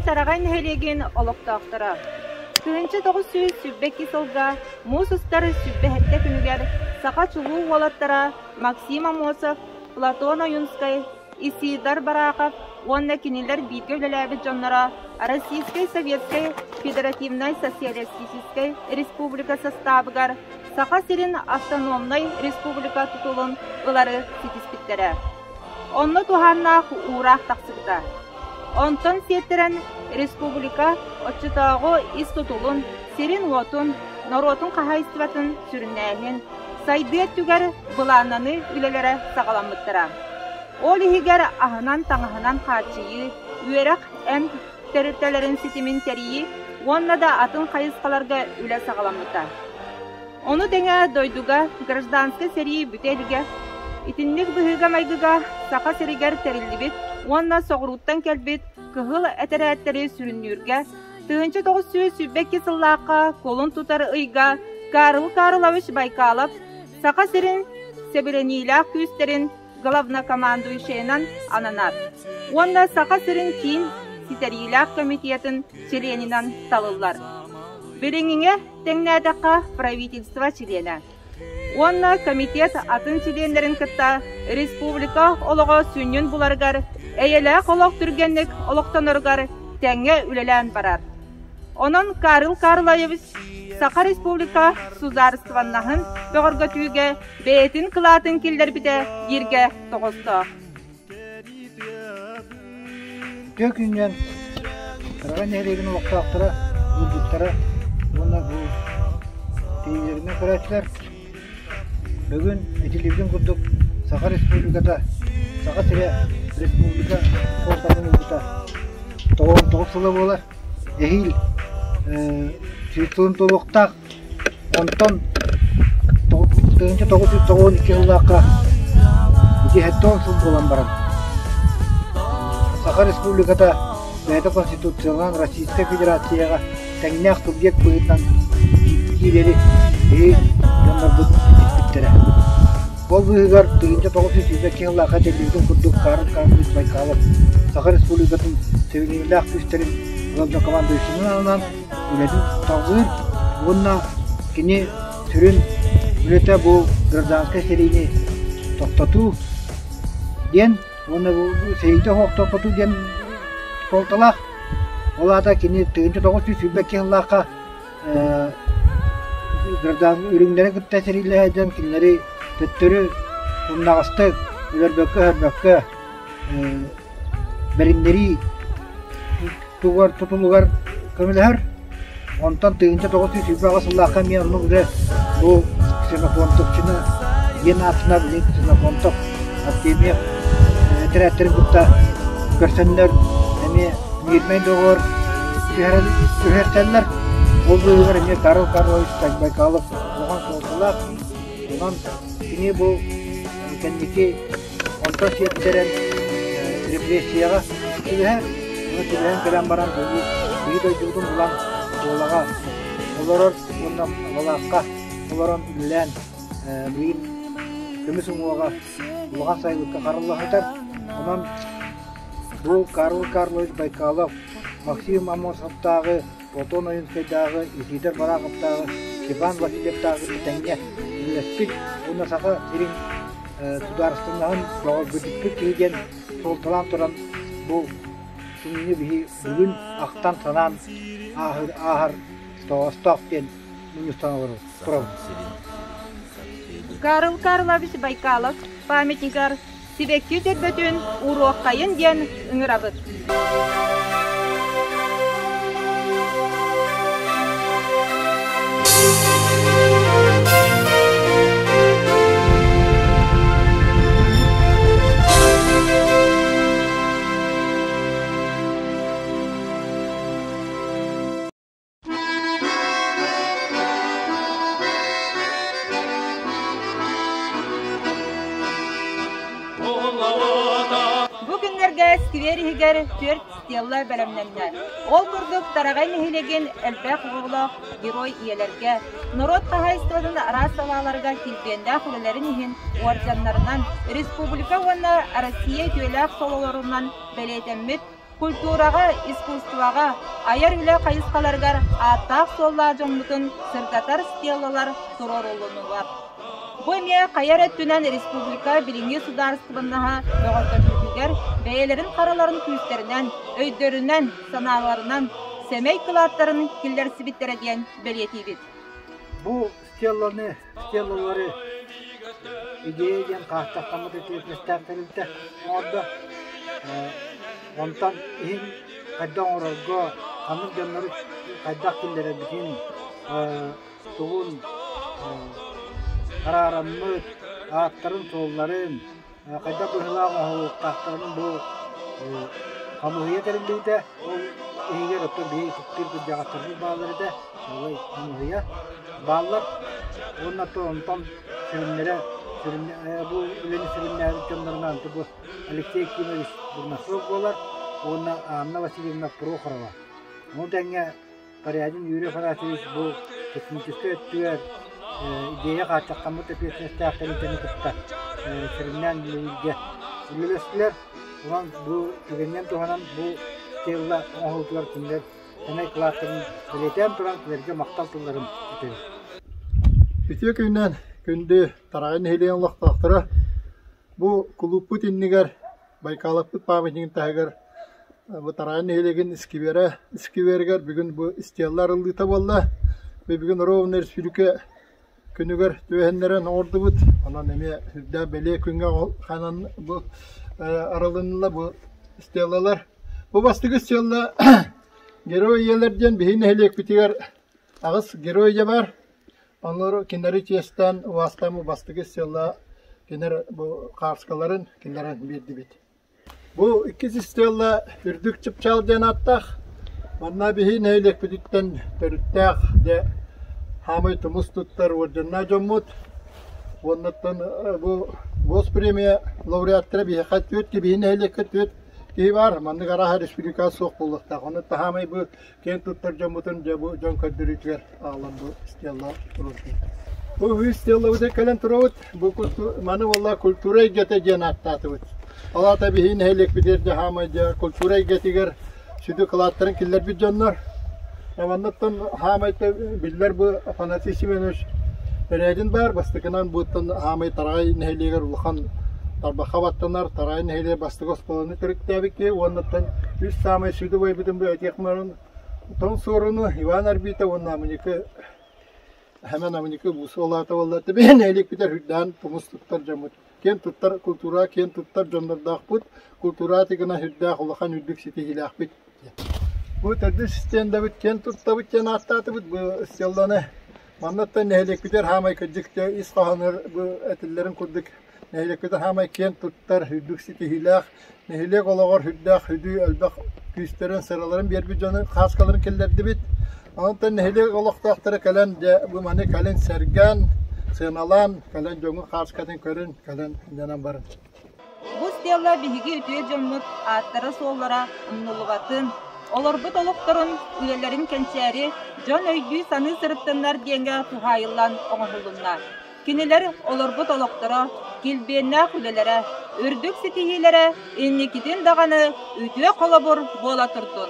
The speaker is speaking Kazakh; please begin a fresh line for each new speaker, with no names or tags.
тараган хелеген олоктоктора. Кынчы 900 сүббеки сылга мусустар сүббехетте күнүгер сака чулуу болаттара Максим Амосов, Платон Оюнскай, Исидар Бараков, онна кинилер бийгөлөлөбү жоннора Российской Советской Федеративной Социалистической Республика составыгар Сака Сирин Автономной Республика тутулун ылары ситиспиттере. Онны туханнах уурах таксыгда. Онтон сеттерен республика отчутагы ис тутулун Сирин отун, Норотун кахайстыбатын сүрүннәһин, сайдыет түгер былананы үлелere сагаламыттыра. Ол ихигер ахынан таңахынан качıyı, үерек әм терителерин ситимин терии, онна да атын кайыскаларга үле сагаламыта. Onu деңе дойдуга гражданский серии бүтелге, итинник быһыга майгыга сака серигер терилибит, онна соғыруттан келбит, кыгыл әтерәттері сүрүннүрге, тыгынчы 900 сүббекки сыллаққа колун тутар ыйга, Карыл-Карылович Байкалов, сака серин себеленилах күстерин главнокомандующийнан ананат. Онна сака серин кин ситерилах комитетин членинан талылар. Береңиңе теңнәдәкка правительство члена. Онна комитет атын членлерин кытта республика олого сүннүн буларгар, әйелә колок түргенлек олоктоноргар тәңе үлелән барар. Онон Карыл-Карлович Сака республика сударстваннахын бөгөргө түйге бейтин кылатын килдер бите ерге тоғысты.
Төкүнен тараган нерегин уктактыра, улдуктара, онна бу тейлерine көрәчләр. Бүгүн телевизион курдук Сака республикада, Сака республика орталыгын улдута. Тоғысылы болар. Эхил Чистун толуктак онтон 1992 жылдакка 2 жыл болан барам. Сака республикада Бәйті Конституциялан Российская Федерацияға тәңнәк субъект бұйытан кийлері жондар бұйттері. Бұл бұйығар 1992 жылдаққа телевизион күрдік Карыл-Карылович Байкалов Сака республикатын севеленілік күштерін главнокомандующийнан анан үлетін тағзыр, онна кені түрін үлеті бұл гражданская серийни тоқтату ден, онна бұл серийді тоқтату ден толталақ. Олада кені 1900 сүббекке жылаққа үріңдері күтті серейлі әден кенлері төттірі ұннағысты өлербөкке бәріндері tutulugar kömüler ondan 1900 yılbağı sılaqqa men onu уже bu xenofontokçunu yeni atına bilin xenofontok atemi teratların kutta görsenler emi nirmen doğur şehirler oldular emi Karıl-Karılович Байкалов oğan soltulaq oğan kini bu kendiki ondan şehirlerin represiyaga şehir Türen kelen baran dolu, büyüdü yurdun bulan olağa, olarır ondan olaqqa, olaran ülen, büyün kömüsün oğa, olağa sayılıkka qarılıq eter. Ondan bu Karıl-Karılович Байкалов, Максим Амосовтағы, Платон Оюнскайдағы, Исидар Бараковтағы, Степан Васильевтағы бітәңе үлеспік, онда сақа серин сударыстыңнағын жоғыр бүдікпік кейден сол талан тұран бұл бүгін ақтан санан ахыр тоғыстақ ден Мүністан құрау.
Карыл-Карылович Байкалов памятникар сибекки төрбөтін уруаққайын ден үңірабыт. Скверихигер төрт стелла бәлемнәннәр. Ол күрдік тарағай нехилеген әлбәқ ғуғлақ герой иелерге, Народ қағайыстығын расалаларға келгенде құлыларын ехін орденларынан, республика оны Россия төйләқ солаларынан бәлетеммет Культурага, искусствага, аяр үле кайыскаларгар аттак солла жоңмутун сыргатар стеллалар турорулуну бар. Бу эме каяр өттүнөн республика билинги сударствонаха бөгөтөшүлгөр бээлерин караларын күздөрүнөн, өйдөрүнөн, санааларынан семей кылааттарын киллерсибиттере диен белетибит.
Бу стеллалары идеядан каhtакамды тетнестертелинте модда онтан ин кайдан орго анын жоннору кайдак киллере битин тугун карараммыт аттарын солларын кайда быһылагы кахтарын бу камуя терилде ол эгер өтө бей туттур жагаттарды бааларды ой камуя баалар онтон сиринлере бу үлени сиринлери жоннорунан бу Алексей Кимович Бурнасов болар оны Анна Васильевна Прохорова ну деңе Парядин Юрий Фарасович бу технический өттүгөр идея качаккамы тепестерин кытта сириннен үйге үлелестилер улан бу түгеннен туганан бу стелла оңолтулар күндер эмек кластырын билетен туран килерге мактал тылларын өтөбүз.
Битие күннен күндү тарайын хелен лактактыра бу клубпут иннигер Байкалаппыт памятнигин тагыр бу тарайын хелеген искибергер бүгүн бу стеллар ылдыта болла бүгүн ровно республика күнүгөр төһеннерен ордубут анан эме да беле күнгө ханан бу аралынла бу стеллалар бу бастыгы стелла геройлерден бихин хелек битигер агыс геройя бар анлары кинери честен вастамы бастыгы стелла кинер бу карскаларын кинерен берди бит бу икки стелла үрдүк чыпчал ден аттак манна бихин хелек бититтен төрүттак де Хамай тумустуттар орденна жоммут. Оннаттан бу гос премия лауреаттары бихат өт ки бихин элекет өт ки бар. Манны гараха республика соқ болдукта. Оннатта хамай бу кен туттар жоммутун жабу жон кадырыктер алам бу стелла туруши. Бу стелла үзе кален турут. Бу маны валла культура гете жанаттатыбыт. Алата бихин элек бидер хамай культура гетигер сүдү кылаттарын киллер бит жоннор. Аманнаттан хамайты биллер бу Афанасий Семенович Передин бар бастыкынан буттан хамай тарай нехелегер улхан тарбахаваттанар тарай нехеле бастыгос боланы төрүктәбикке оннаттан үс самай сүдү бой битен бу этекмарын тон соруну Иван Арбита онна мыныкы hemen amınıkı bu solata vallahi ben elik biter hüddan tumusluklar jamut ken tuttar kultura ken tuttar jonlar daqput kultura tigana hüdda xulahan hüddük siti hilaqbit bu tadis sistemde bit ken tutta bit ken attatı bit bu stellana mannatta nelik biter hamay kıcıkta isfahanır bu etillerin kurduk nelik biter hamay ken tuttar hüddük siti hilaq nelik olağır hüdda hüdü elbaq küsteren sıraların bir canı xaskaların kellerdi bit Antan hele olaqtaqtara kalan bu mane kalan sergan senalan kalan jongu khas kadın körün kalan janan bar.
Bu stella bihigi ütüye jomut attara sollara umnulugatın olar bu tolukturun ülelerin kençeri jon öydü sanı sırıptınlar diyenge tuhayıllan oğulunlar. Kiniler olar bu toluktura kilbenna ülelere ürdük sitihilere innikidin dağını ütüye kolabur bola turdun.